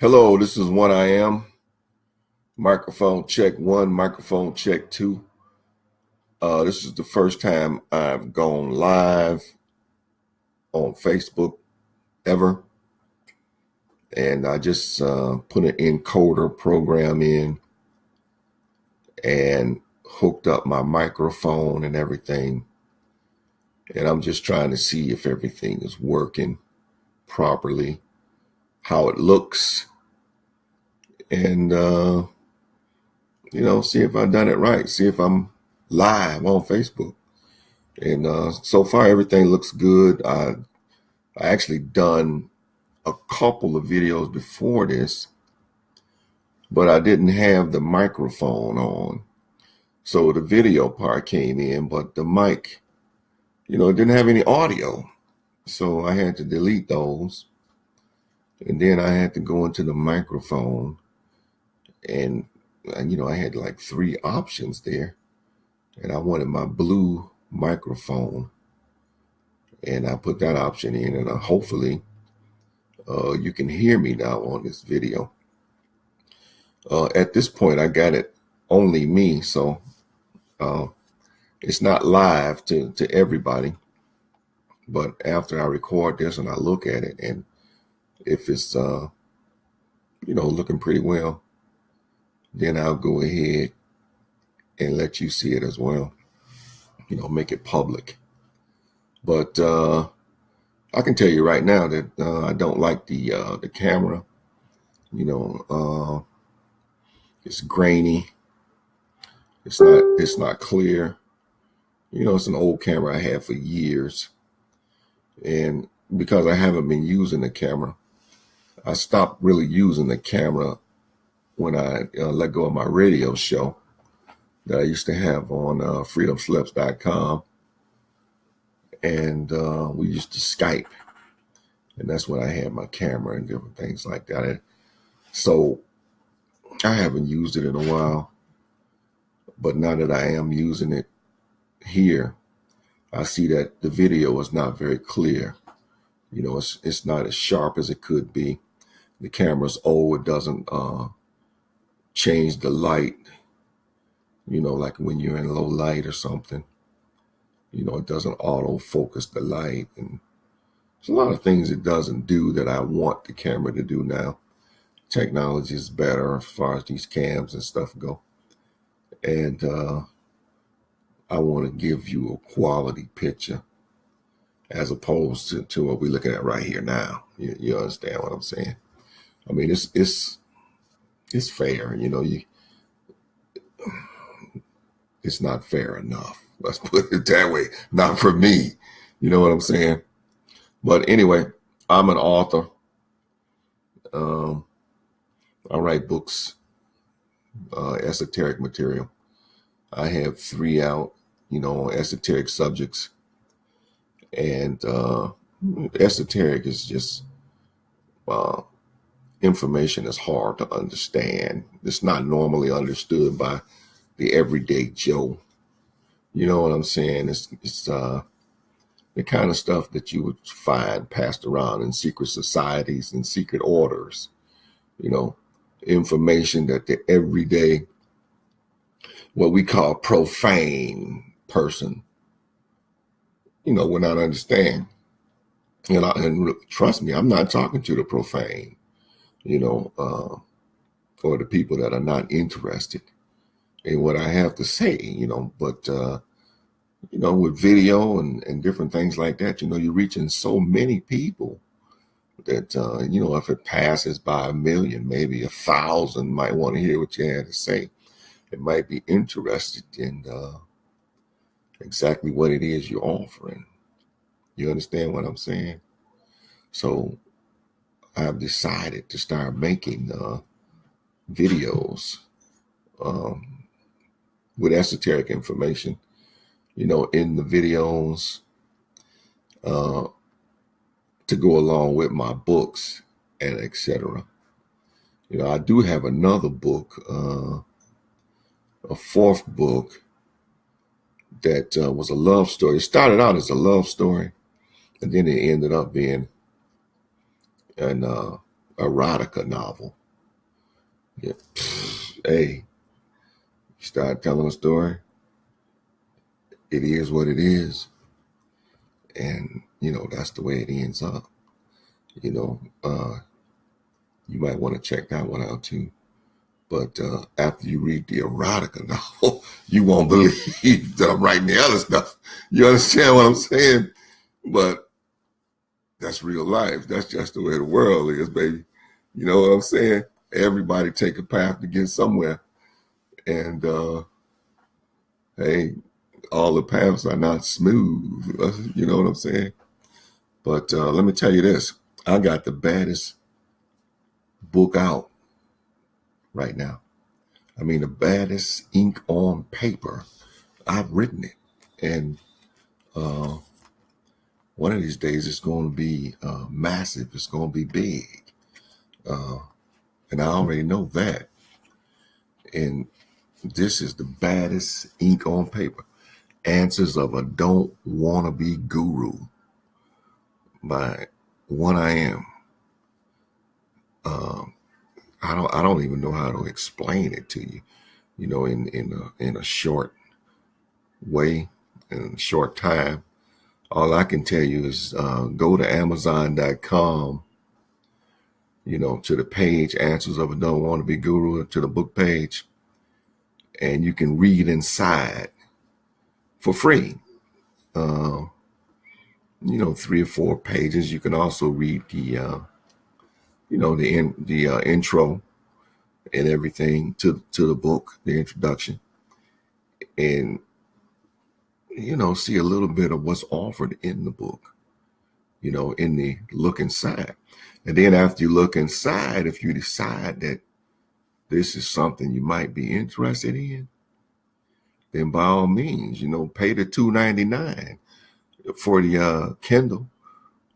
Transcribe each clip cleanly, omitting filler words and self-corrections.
Hello, this is One I Am. Microphone check one, microphone check two. This is the first time I've gone live on Facebook ever. And I just put an encoder program in and hooked up my microphone and everything. And I'm just trying to see if everything is working properly, how it looks, and see if I've done it right. See if I'm live on Facebook. And so far, everything looks good. I actually done a couple of videos before this, but I didn't have the microphone on. So the video part came in, but the mic, it didn't have any audio. So I had to delete those. And then I had to go into the microphone and I had like three options there. And I wanted my blue microphone. And I put that option in, and hopefully you can hear me now on this video. At this point, I got it only me, so it's not live to everybody. But after I record this and I look at it, and if it's looking pretty well, then I'll go ahead and let you see it as well. Make it public. But I can tell you right now that I don't like the camera. It's grainy. It's not clear. It's an old camera I had for years. And because I haven't been using the camera, I stopped really using the camera when I let go of my radio show that I used to have on freedomslips.com. And we used to Skype. And that's when I had my camera and different things like that. So I haven't used it in a while. But now that I am using it here, I see that the video is not very clear. It's not as sharp as it could be. The camera's old. It doesn't change the light, like when you're in low light or something. It doesn't auto focus the light. And there's a lot of things it doesn't do that I want the camera to do now. Technology is better as far as these cams and stuff go. And I want to give you a quality picture as opposed to what we're looking at right here now. You understand what I'm saying? I mean, it's fair. It's not fair enough. Let's put it that way. Not for me. You know what I'm saying? But anyway, I'm an author. I write books, esoteric material. I have 3 out, esoteric subjects. And esoteric is just information that's hard to understand. It's not normally understood by the everyday Joe. You know what I'm saying? It's the kind of stuff that you would find passed around in secret societies and secret orders. Information that the everyday, what we call profane person, will not understand. And trust me, I'm not talking to the profane, or the people that are not interested in what I have to say, but, with video and different things like that, you're reaching so many people that, if it passes by 1 million, maybe 1,000 might want to hear what you had to say. It might be interested in exactly what it is you're offering. You understand what I'm saying? So I've decided to start making videos with esoteric information, in the videos to go along with my books and etc. I do have another book, a 4th book that was a love story. It started out as a love story, and then it ended up being an erotica novel. Yeah. Hey, you start telling a story, it is what it is. And, that's the way it ends up. You might want to check that one out too. But after you read the erotica novel, you won't believe that I'm writing the other stuff. You understand what I'm saying? But that's real life. That's just the way the world is, baby. You know what I'm saying? Everybody take a path to get somewhere. And hey, all the paths are not smooth. You know what I'm saying? But let me tell you this. I got the baddest book out right now. I mean, the baddest ink on paper. I've written it. And one of these days it's going to be massive. It's going to be big. And I already know that. And this is the baddest ink on paper. Answers of a Don't Wanna Be Guru by One I Am. I don't even know how to explain it to you, in a short way, in a short time. All I can tell you is go to Amazon.com, to the page, Answers of a Don't Want to Be Guru, to the book page, and you can read inside for free. 3 or 4 pages. You can also read the intro and everything to the book, the introduction, and see a little bit of what's offered in the book, in the look inside. And then after you look inside, if you decide that this is something you might be interested in, then by all means, pay the $2.99 for the Kindle,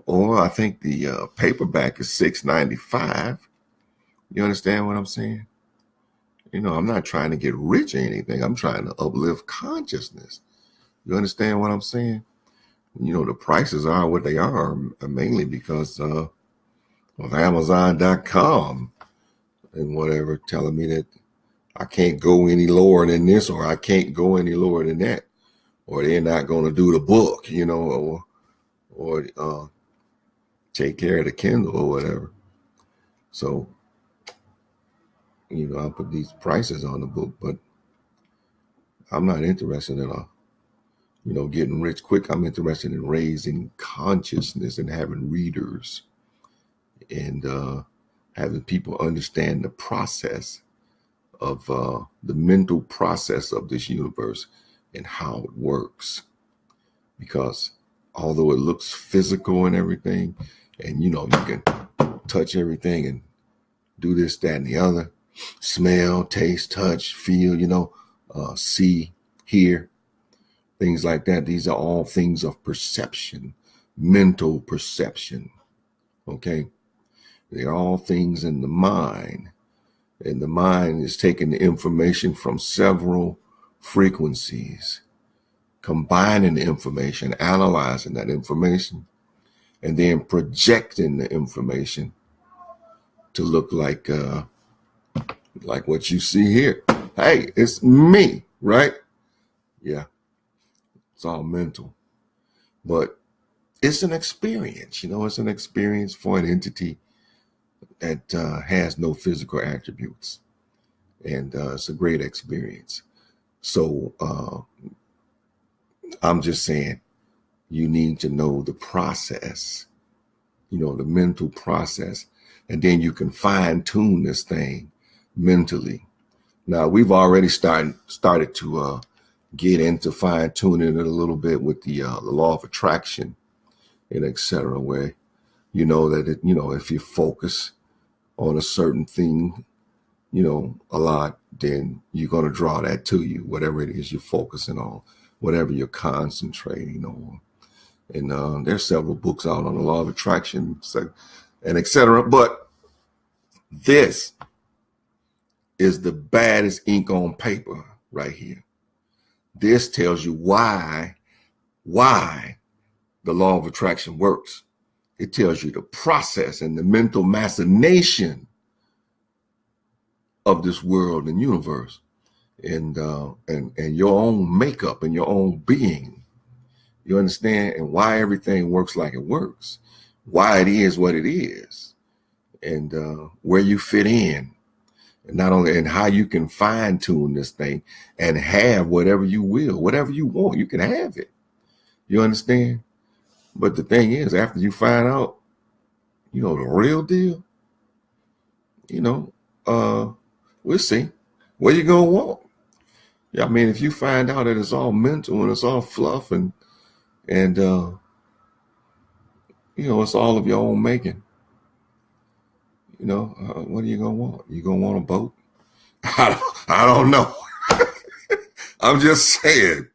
or I think the paperback is $6.95. You understand what I'm saying? I'm not trying to get rich or anything. I'm trying to uplift consciousness. You understand what I'm saying? The prices are what they are, mainly because of Amazon.com and whatever, telling me that I can't go any lower than this, or I can't go any lower than that, or they're not going to do the book, or take care of the Kindle or whatever. So, I put these prices on the book, but I'm not interested in getting rich quick. I'm interested in raising consciousness and having readers and having people understand the process of the mental process of this universe and how it works. Because although it looks physical and everything, and you can touch everything and do this, that, and the other, smell, taste, touch, feel, see, hear, things like that. These are all things of perception, mental perception. Okay. They're all things in the mind. And the mind is taking the information from several frequencies, combining the information, analyzing that information, and then projecting the information to look like what you see here. Hey, it's me, right? Yeah. It's all mental. But it's an experience, it's an experience for an entity that has no physical attributes. And it's a great experience. So I'm just saying, you need to know the process, the mental process, and then you can fine tune this thing mentally. Now, we've already started to get into fine tuning it a little bit with the law of attraction and et cetera, where that if you focus on a certain thing, a lot, then you're going to draw that to you, whatever it is you're focusing on, whatever you're concentrating on. And there's several books out on the law of attraction and et cetera. But this is the baddest ink on paper right here. This tells you why the law of attraction works. It tells you the process and the mental machination of this world and universe, and your own makeup and your own being. You understand? And why everything works like it works, why it is what it is, and where you fit in, and not only, and how you can fine tune this thing and have whatever you will, whatever you want, you can have it. You understand? But the thing is, after you find out, the real deal, we'll see where you gonna walk. Yeah, I mean, if you find out that it's all mental and it's all fluff and it's all of your own making, what are you gonna want? You gonna want a boat? I don't know. I'm just saying.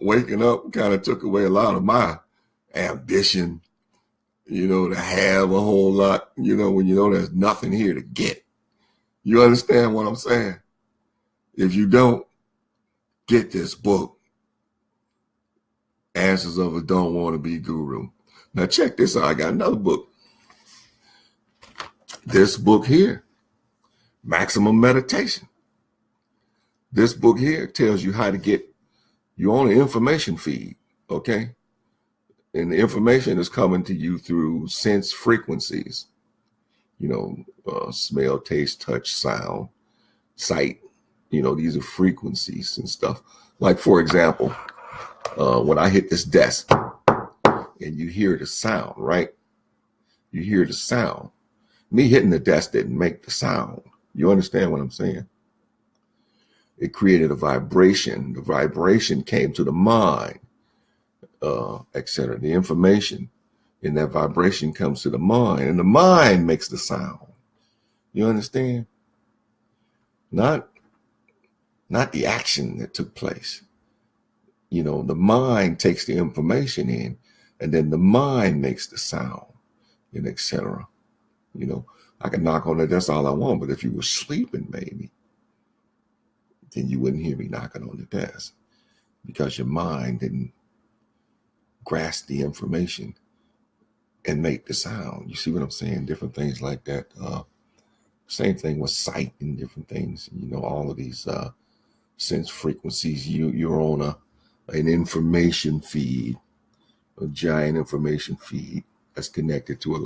Waking up kind of took away a lot of my ambition, to have a whole lot, when there's nothing here to get. You understand what I'm saying? If you don't, get this book, Answers of a Don't Want to Be Guru. Now check this out. I got another book. This book here, Maximum Meditation. This book here tells you how to get you on an information feed, okay? And the information is coming to you through sense frequencies, smell, taste, touch, sound, sight. These are frequencies and stuff. Like, for example, when I hit this desk and you hear the sound, right? You hear the sound. Me hitting the desk didn't make the sound. You understand what I'm saying? It created a vibration. The vibration came to the mind, etc. The information in that vibration comes to the mind, and the mind makes the sound. You understand? Not the action that took place. The mind takes the information in, and then the mind makes the sound, and etc. I can knock on the desk all I want, but if you were sleeping, maybe, then you wouldn't hear me knocking on the desk because your mind didn't grasp the information and make the sound. You see what I'm saying? Different things like that. Same thing with sight and different things. All of these sense frequencies. You're on an information feed, a giant information feed that's connected to a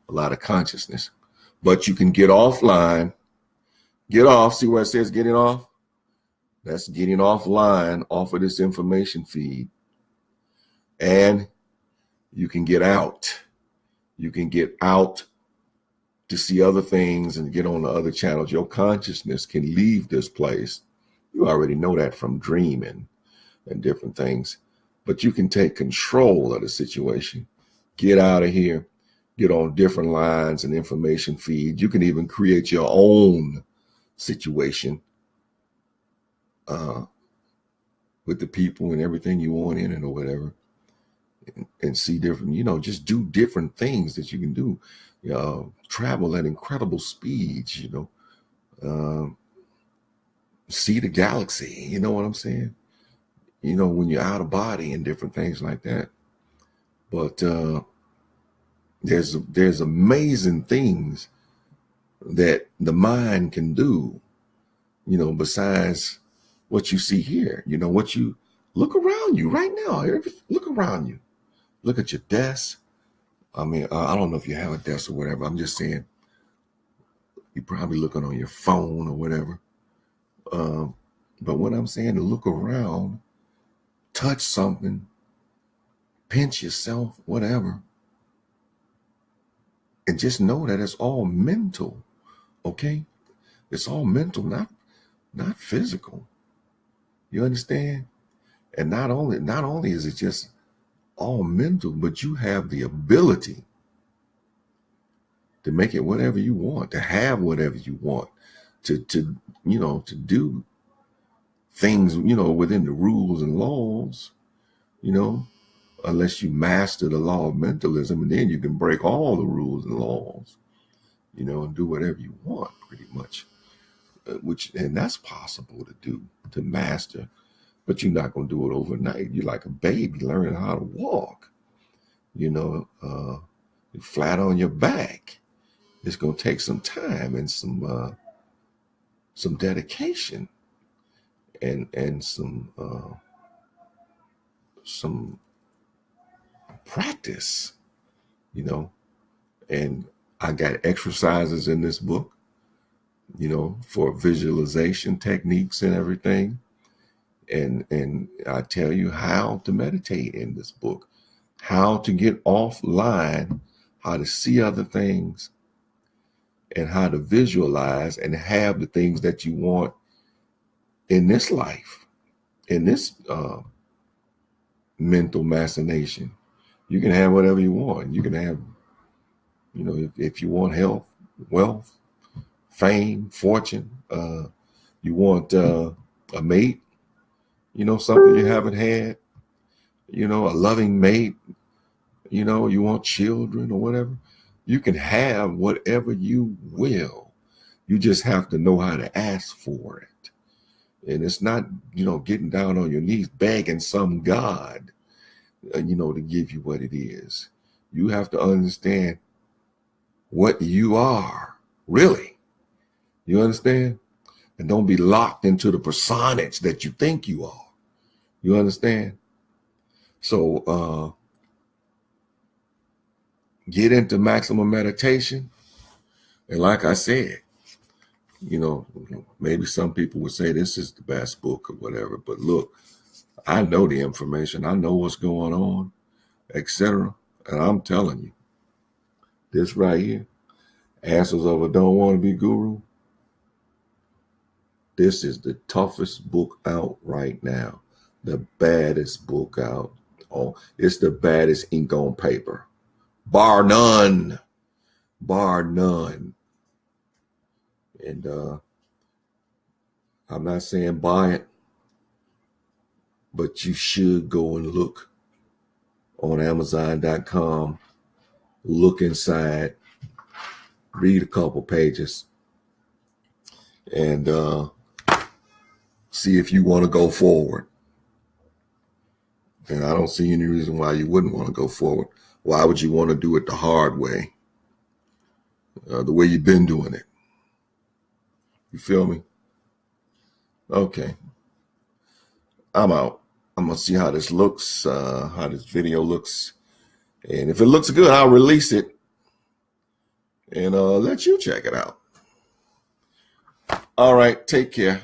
lot of consciousness. But you can get offline. Get off. See where it says getting off? That's getting offline off of this information feed. And you can get out. You can get out to see other things and get on the other channels. Your consciousness can leave this place. You already know that from dreaming and different things. But you can take control of the situation. Get out of here. Get on different lines and information feeds. You can even create your own situation with the people and everything you want in it or whatever, and see different, just do different things that you can do. Travel at incredible speeds, see the galaxy, you know what I'm saying? When you're out of body and different things like that. But there's amazing things that the mind can do, besides what you see here. What you look around you right now. Look around you. Look at your desk. I mean, I don't know if you have a desk or whatever. I'm just saying you're probably looking on your phone or whatever. But what I'm saying, to look around, touch something, pinch yourself, whatever, and just know that it's all mental. Okay? It's all mental, not physical. You understand? And not only is it just all mental, but you have the ability to make it whatever you want, to have whatever you want, to do things, within the rules and laws, unless you master the law of mentalism, and then you can break all the rules and laws, and do whatever you want pretty much, and that's possible to do, to master but you're not going to do it overnight. You're like a baby learning how to walk. You're flat on your back. It's going to take some time and some dedication and some practice, and I got exercises in this book, for visualization techniques and everything. And I tell you how to meditate in this book, how to get offline, how to see other things, and how to visualize and have the things that you want in this life, in this mental machination. You can have whatever you want. You can have, if you want health, wealth, fame, fortune, you want a mate, something you haven't had, a loving mate, you want children or whatever. You can have whatever you will. You just have to know how to ask for it. And it's not, getting down on your knees, begging some God, to give you what it is. You have to understand what you are, really. You understand? And don't be locked into the personage that you think you are. You understand? So get into maximum meditation. And like I said, maybe some people would say this is the best book or whatever. But look, I know the information. I know what's going on, etc. And I'm telling you, this right here, Answers of a Don't Want to Be Guru, this is the toughest book out right now. The baddest book out. Oh, it's the baddest ink on paper. Bar none. Bar none. And I'm not saying buy it, but you should go and look on Amazon.com. Look inside. Read a couple pages. And see if you want to go forward. And I don't see any reason why you wouldn't want to go forward. Why would you want to do it the hard way? The way you've been doing it. You feel me? Okay. I'm out. I'm going to see how this looks, how this video looks. And if it looks good, I'll release it and let you check it out. All right. Take care.